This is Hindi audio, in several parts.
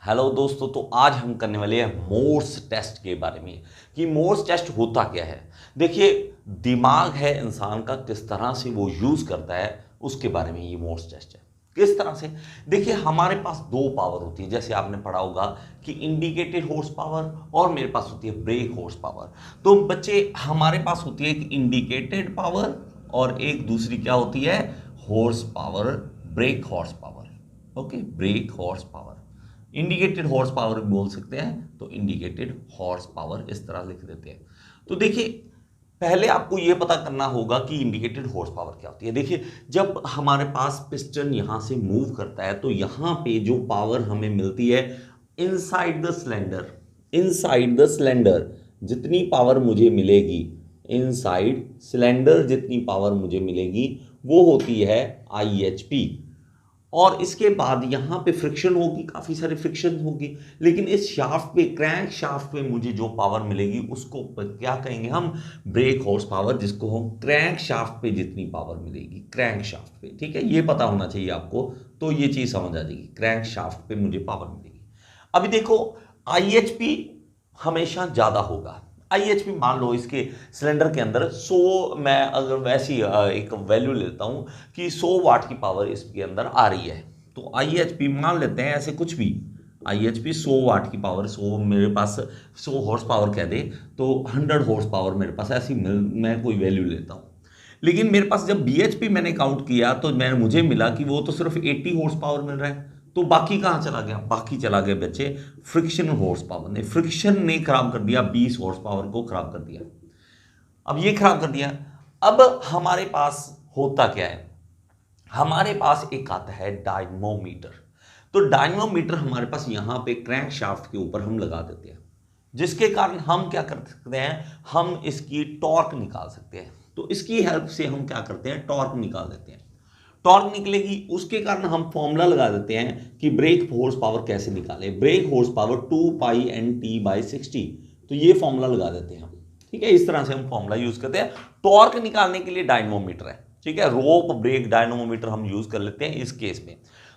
हेलो दोस्तों, तो आज हम करने वाले हैं मोर्स टेस्ट के बारे में कि मोर्स टेस्ट होता क्या है। देखिए, दिमाग है इंसान का, किस तरह से वो यूज़ करता है उसके बारे में ये मोर्स टेस्ट है। किस तरह से? देखिए, हमारे पास दो पावर होती है, जैसे आपने पढ़ा होगा कि इंडिकेटेड हॉर्स पावर और मेरे पास होती है ब्रेक हॉर्स पावर। तो बच्चे, हमारे पास होती है एक इंडिकेटेड पावर और एक दूसरी क्या होती है, horse power, break horse power. Okay, break horse power, indicated horse power भी बोल सकते हैं, तो इंडिकेटेड हॉर्स पावर इस तरह लिख देते हैं। तो देखिए, पहले आपको यह पता करना होगा कि इंडिकेटेड हॉर्स पावर क्या होती है। देखिए, जब हमारे पास पिस्टन यहां से मूव करता है तो यहां पे जो पावर हमें मिलती है inside the cylinder, inside the cylinder जितनी पावर मुझे मिलेगी, इनसाइड सिलेंडर जितनी पावर मुझे मिलेगी वो होती है IHP। और इसके बाद यहां पे फ्रिक्शन होगी, काफी सारी फ्रिक्शन होगी, लेकिन इस शाफ्ट पे, क्रैंक शाफ्ट पे मुझे जो पावर मिलेगी उसको क्या कहेंगे हम, ब्रेक हॉर्स पावर, जिसको हम क्रैंक शाफ्ट पे जितनी पावर मिलेगी, क्रैंक शाफ्ट पे। ठीक है, ये पता होना चाहिए आपको, तो ये चीज समझ आ जाएगी, क्रैंक शाफ्ट पे मुझे पावर मिलेगी। अभी देखो, IHP हमेशा ज्यादा होगा। IHP मान लो इसके सिलेंडर के अंदर 100, मैं अगर वैसी एक वैल्यू लेता हूं कि 100 वाट की पावर इसके अंदर आ रही है, तो IHP मान लेते हैं ऐसे कुछ भी, IHP 100 वाट की पावर, 100 मेरे पास 100 हॉर्स पावर कह दे तो 100 हॉर्स पावर मेरे पास ऐसी मैं कोई वैल्यू लेता हूं। लेकिन मेरे पास जब BHP मैंने काउंट किया तो मुझे मिला कि वो तो सिर्फ 80 हॉर्स पावर मिल रहा है। तो बाकी कहां चला गया? बाकी चला गया बच्चे फ्रिक्शन हॉर्स पावर ने। फ्रिक्शन ने खराब कर दिया, 20 हॉर्स पावर को खराब कर दिया। अब ये खराब कर दिया, अब हमारे पास होता क्या है, हमारे पास एक आता है डायनमोमीटर। तो डायनमोमीटर हमारे पास यहां पे क्रैंक शाफ्ट के ऊपर हम लगा देते हैं, जिसके कारण हम क्या कर सकते हैं, हम इसकी टॉर्क निकाल सकते हैं। तो इसकी हेल्प से हम क्या करते हैं, टॉर्क निकाल देते हैं। टॉर्क निकलेगी, उसके कारण हम फॉर्मूला लगा देते हैं कि ब्रेक हॉर्स पावर कैसे निकाले, ब्रेक हॉर्स पावर 2πNT/60। तो ये फॉर्मूला लगा देते हैं हम। ठीक है, इस तरह से हम फॉर्मूला यूज करते हैं। टॉर्क निकालने के लिए डायनमोमीटर है। ठीक है, रोप ब्रेक डायनमोमीटर हम यूज कर लेते हैं इस केस में।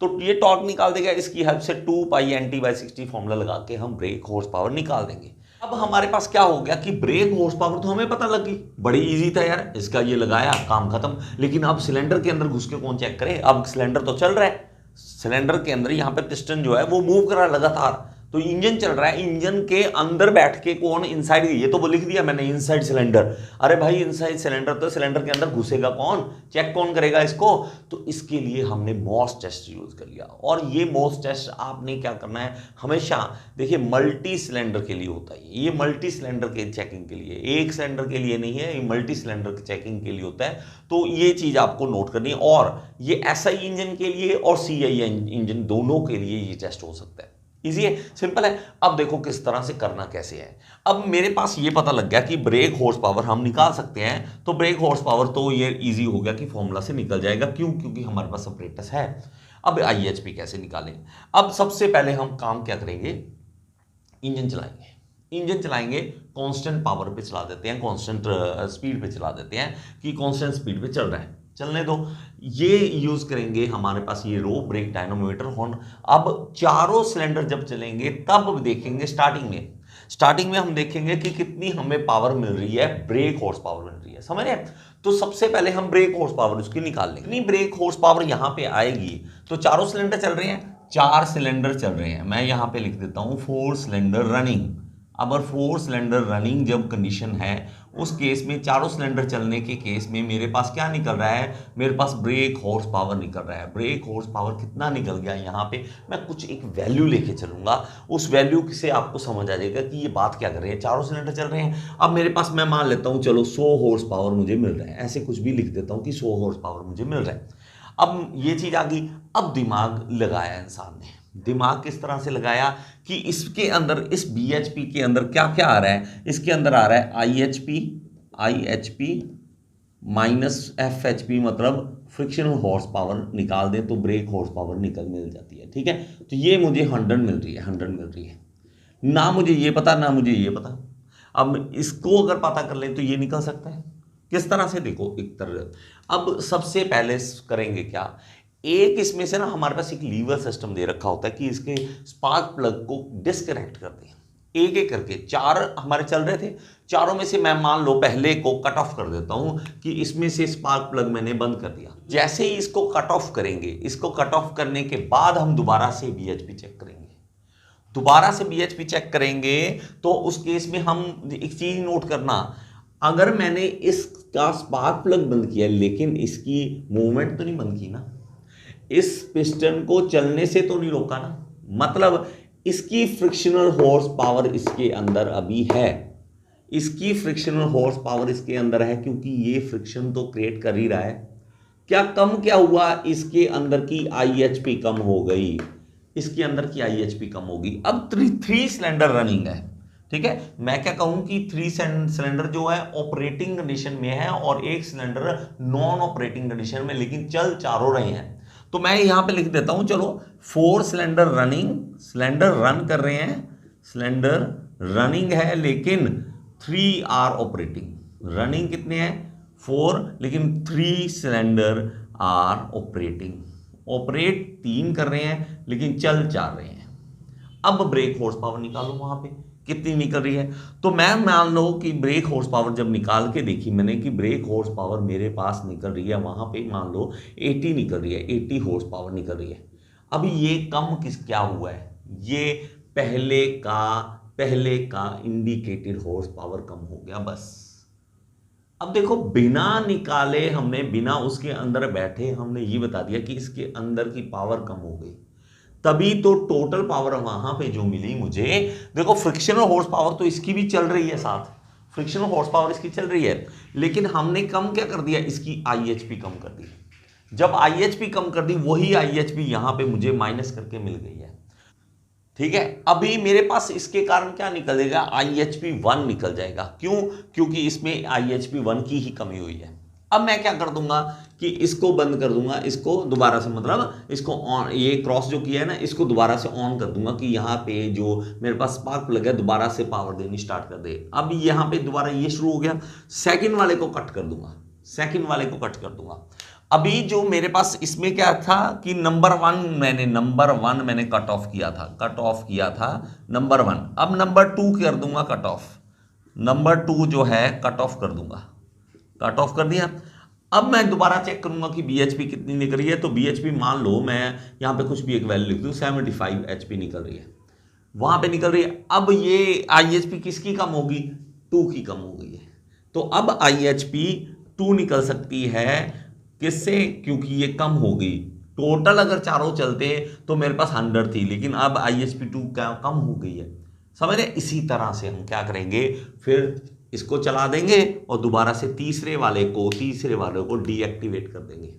तो ये टॉर्क निकाल देगा, इसकी हेल्प से 2πNT/60 फॉर्मूला लगा के हम ब्रेक हॉर्स पावर निकाल देंगे। अब हमारे पास क्या हो गया कि ब्रेक हॉर्स पावर तो हमें पता लगी, बड़ी इजी था यार, इसका ये लगाया, काम खत्म। लेकिन अब सिलेंडर के अंदर घुस के कौन चेक करे? अब सिलेंडर तो चल रहा है, सिलेंडर के अंदर यहां पे पिस्टन जो है वो मूव कर रहा है लगातार, तो इंजन चल रहा है, इंजन के अंदर बैठ के कौन, इनसाइड, ये तो वो लिख दिया मैंने इनसाइड सिलेंडर। अरे भाई, इनसाइड सिलेंडर, तो सिलेंडर के अंदर घुसेगा कौन, चेक कौन करेगा इसको? तो इसके लिए हमने मॉस टेस्ट यूज कर लिया। और ये मॉस टेस्ट आपने क्या करना है हमेशा, देखिए मल्टी सिलेंडर के लिए होता है ये, मल्टी सिलेंडर के चेकिंग के लिए, एक सिलेंडर के लिए नहीं है, ये मल्टी सिलेंडर के चेकिंग के लिए होता है। तो ये चीज आपको नोट करनी है। और ये SI इंजन के लिए और CI इंजन दोनों के लिए ये टेस्ट हो सकता है। इजी है, सिंपल है। अब देखो किस तरह से करना कैसे है। अब मेरे पास ये पता लग गया कि ब्रेक हॉर्स पावर हम निकाल सकते हैं, तो ब्रेक हॉर्स पावर तो ये इजी हो गया कि फॉर्मूला से निकल जाएगा। क्यों? क्योंकि हमारे पास अप्रेटस है। अब IHP कैसे निकालें? अब सबसे पहले हम काम क्या करेंगे, इंजन चलाएंगे। इंजन चलाएंगे, कांस्टेंट पावर पे चला देते हैं, कांस्टेंट स्पीड पे चला देते हैं कि कांस्टेंट स्पीड पे चल रहा है, चलने दो। ये यूज करेंगे, हमारे पास ये रो ब्रेक डायनोमीटर हॉर्न। अब चारों सिलेंडर जब चलेंगे तब देखेंगे, स्टार्टिंग में हम देखेंगे कि कितनी हमें पावर मिल रही है, ब्रेक हॉर्स पावर मिल रही है, समझ रहे हैं? तो सबसे पहले हम ब्रेक हॉर्स पावर उसकी निकाल लेंगे। कितनी ब्रेक हॉर्स पावर यहां पे आएगी, तो चारों सिलेंडर चल रहे हैं, 4 सिलेंडर चल रहे हैं, मैं यहां पे लिख देता हूं 4 सिलेंडर रनिंग। अगर 4 सिलेंडर रनिंग जब कंडीशन है, उस केस में, चारों सिलेंडर चलने के केस में मेरे पास क्या निकल रहा है, मेरे पास ब्रेक हॉर्स पावर निकल रहा है। ब्रेक हॉर्स पावर कितना निकल गया, यहाँ पे मैं कुछ एक वैल्यू लेके चलूंगा, उस वैल्यू से आपको समझ आ जाएगा कि ये बात क्या कर रहे हैं। चारों सिलेंडर चल रहे हैं, अब मेरे पास, मैं मान लेता हूँ चलो 100 हॉर्स पावर मुझे मिल रहा है, ऐसे कुछ भी लिख देता हूँ कि 100 हॉर्स पावर मुझे मिल रहा है। अब ये चीज आ गई। अब दिमाग लगाया इंसान ने, दिमाग किस तरह से लगाया कि इसके अंदर, इस BHP के अंदर क्या क्या आ रहा है, इसके अंदर आ रहा है IHP माइनस FHP, मतलब फ्रिक्शन हॉर्स पावर निकाल दें तो ब्रेक हॉर्स पावर मिल जाती है। ठीक है, तो ये मुझे 100 मिल रही है, 100 मिल रही है ना, मुझे ये पता ना मुझे ये पता। अब इसको अगर पता कर लें तो ये निकल सकता है। किस तरह से? देखो, एक तरह, अब सबसे पहले करेंगे क्या, एक इसमें से ना हमारे पास एक लीवर सिस्टम दे रखा होता है कि इसके स्पार्क प्लग को डिस्कनेक्ट कर दें। एक एक करके 4 हमारे चल रहे थे, चारों में से मैं मान लो पहले को कट ऑफ कर देता हूं कि इसमें से स्पार्क प्लग मैंने बंद कर दिया। जैसे ही इसको कट ऑफ करेंगे, इसको कट ऑफ करने के बाद हम दोबारा से बीएचपी चेक करेंगे। दोबारा से बीएचपी चेक करेंगे तो उस केस में हम एक चीज नोट करना, अगर मैंने इसका स्पार्क प्लग बंद किया लेकिन इसकी मूवमेंट तो नहीं बंद की ना, इस पिस्टन को चलने से तो नहीं रोका ना, मतलब इसकी फ्रिक्शनल हॉर्स पावर इसके अंदर अभी है, इसकी फ्रिक्शनल हॉर्स पावर इसके अंदर है क्योंकि ये फ्रिक्शन तो क्रिएट कर ही रहा है। क्या कम क्या हुआ, इसके अंदर की आईएचपी कम हो गई, इसके अंदर की आईएचपी कम होगी। अब 3 सिलेंडर रनिंग है, ठीक है। मैं क्या कहूं कि 3 सिलेंडर जो है ऑपरेटिंग कंडीशन में है और एक सिलेंडर नॉन ऑपरेटिंग कंडीशन में, लेकिन चल चारों रहे हैं। तो मैं यहां पे लिख देता हूं, चलो 4 सिलेंडर रनिंग, सिलेंडर रन कर रहे हैं, सिलेंडर रनिंग है लेकिन 3 आर ऑपरेटिंग। रनिंग कितने हैं 4, लेकिन 3 सिलेंडर आर ऑपरेटिंग। ऑपरेट 3 कर रहे हैं लेकिन चल 4 रहे हैं। अब ब्रेक हॉर्स पावर निकालो, वहां पे कितनी निकल रही है। तो मैं मान लो कि ब्रेक हॉर्स पावर जब निकाल के देखी मैंने कि ब्रेक हॉर्स पावर मेरे पास निकल रही है, वहां पे मान लो 80 निकल रही है, 80 हॉर्स पावर निकल रही है। अब ये कम क्या हुआ है, ये पहले का इंडिकेटेड हॉर्स पावर कम हो गया बस। अब देखो बिना निकाले हमने, बिना उसके अंदर बैठे हमने ये बता दिया कि इसके अंदर की पावर कम हो गई, तभी तो टोटल पावर वहां पे जो मिली मुझे, देखो फ्रिक्शनल हॉर्स पावर तो इसकी भी चल रही है साथ, फ्रिक्शनल हॉर्स पावर इसकी चल रही है, लेकिन हमने कम क्या कर दिया, इसकी आईएचपी कम कर दी। जब आईएचपी कम कर दी, वही आईएचपी यहां पे मुझे माइनस करके मिल गई है, ठीक है। अभी मेरे पास इसके कारण क्या निकलेगा, आईएचपी 1 निकल जाएगा। क्यों, क्योंकि इसमें आईएचपी 1 की ही कमी हुई है। अब मैं क्या कर दूंगा कि इसको बंद कर दूंगा, इसको दोबारा से, मतलब इसको ऑन, ये क्रॉस जो किया है ना, इसको दोबारा से ऑन कर दूंगा कि यहाँ पे जो मेरे पास स्पार्क प्लग है दोबारा से पावर देनी स्टार्ट कर दे। अब यहाँ पे दोबारा ये शुरू हो गया, सेकंड वाले को कट कर दूंगा, सेकंड वाले को कट कर दूंगा। अभी जो मेरे पास इसमें क्या था कि नंबर 1 मैंने कट ऑफ किया था नंबर 1। अब नंबर 2 कर दूंगा कट ऑफ, नंबर 2 जो है कट ऑफ कर दूंगा, कट ऑफ कर दिया। अब मैं दोबारा चेक करूंगा कि बीएचपी कितनी निकल रही है। तो बीएचपी मान लो मैं यहां पे कुछ भी एक वैल्यू लिख दूं, 75 एचपी निकल रही है, वहां पे निकल रही है। अब ये आईएचपी किसकी कम होगी, 2 की कम हो गई है। तो अब आईएचपी 2 निकल सकती है, किससे, क्योंकि ये कम हो गई। टोटल अगर चारों चलते तो मेरे पास 100 थी, लेकिन अब आईएचपी 2 कम हो गई है, समझ रहे। इसी तरह से हम क्या करेंगे, फिर इसको चला देंगे और दोबारा से तीसरे वाले को डीएक्टिवेट कर देंगे।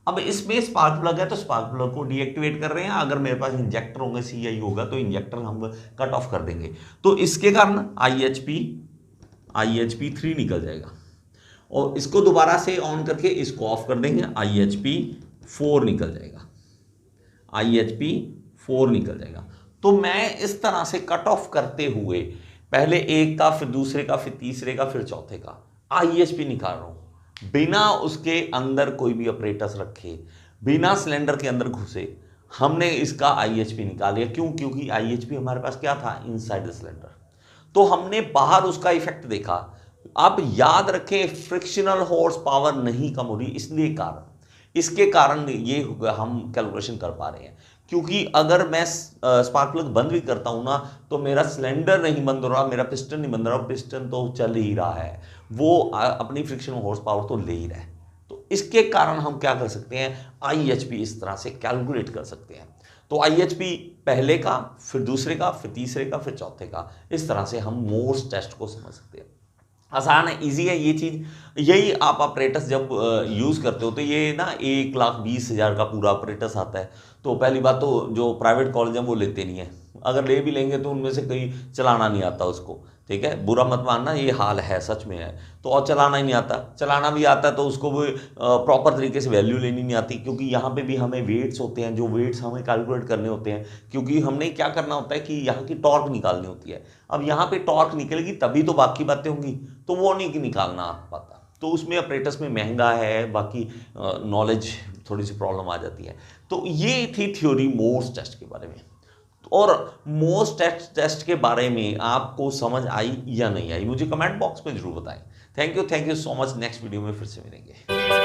अब इसमें स्पार्क प्लग है तो स्पार्क प्लग को डीएक्टिवेट कर रहे हैं, अगर मेरे पास इंजेक्टर होंगे, सीआई होगा तो इंजेक्टर हम कट ऑफ कर देंगे। तो इसके कारण आईएचपी 3 निकल जाएगा और इसको दोबारा से ऑन करके इसको ऑफ कर देंगे, आईएचपी 4 निकल जाएगा, आईएचपी 4 निकल जाएगा। तो मैं इस तरह से कट ऑफ करते हुए पहले एक का, फिर दूसरे का, फिर तीसरे का, फिर चौथे का आईएचपी निकाल रहा हूं, बिना उसके अंदर कोई भी ऑपरेटर्स रखे, बिना सिलेंडर के अंदर घुसे हमने इसका आईएचपी निकाल लिया। क्यों, क्योंकि आईएचपी हमारे पास क्या था, इनसाइड द सिलेंडर। तो हमने बाहर उसका इफेक्ट देखा। आप याद रखें, फ्रिक्शनल हॉर्स पावर नहीं कम हो रही, इसके कारण ये हम कैलकुलेशन कर पा रहे हैं। क्योंकि अगर मैं स्पार्क प्लग बंद भी करता हूं ना, तो मेरा सिलेंडर नहीं बंद हो रहा, मेरा पिस्टन नहीं बंद हो रहा, पिस्टन तो चल ही रहा है, वो अपनी फ्रिक्शनल हॉर्स पावर तो ले ही रहा है। तो इसके कारण हम क्या कर सकते हैं, आईएचपी इस तरह से कैलकुलेट कर सकते हैं। तो आईएचपी पहले का, फिर दूसरे का, फिर तीसरे का, फिर चौथे का, इस तरह से हम मोर्स टेस्ट को समझ सकते हैं। आसान है, इजी है ये चीज़। यही आप ऑपरेटर्स जब यूज़ करते हो तो ये ना 1,20,000 का पूरा ऑपरेटर्स आता है। तो पहली बात तो जो प्राइवेट कॉलेज हैं वो लेते नहीं है, अगर ले भी लेंगे तो उनमें से कहीं चलाना नहीं आता उसको, ठीक है, बुरा मत मानना, ये हाल है, सच में है। तो और चलाना ही नहीं आता, चलाना भी आता है तो उसको भी प्रॉपर तरीके से वैल्यू लेनी नहीं आती, क्योंकि यहाँ पे भी हमें वेट्स होते हैं, जो वेट्स हमें कैलकुलेट करने होते हैं, क्योंकि हमने क्या करना होता है कि यहाँ की टॉर्क निकालनी होती है। अब यहाँ पे टॉर्क निकलेगी तभी तो बाकी बातें होंगी, तो वो नहीं निकालना आ पाता। तो उसमें अपरेटस में महंगा है, बाकी नॉलेज थोड़ी सी प्रॉब्लम आ जाती है। तो ये थी थ्योरी मोर्स टेस्ट के बारे में। और मोर्स टेस्ट के बारे में आपको समझ आई या नहीं आई, मुझे कमेंट बॉक्स में जरूर बताएं। Thank you so much. Next video में फिर से मिलेंगे।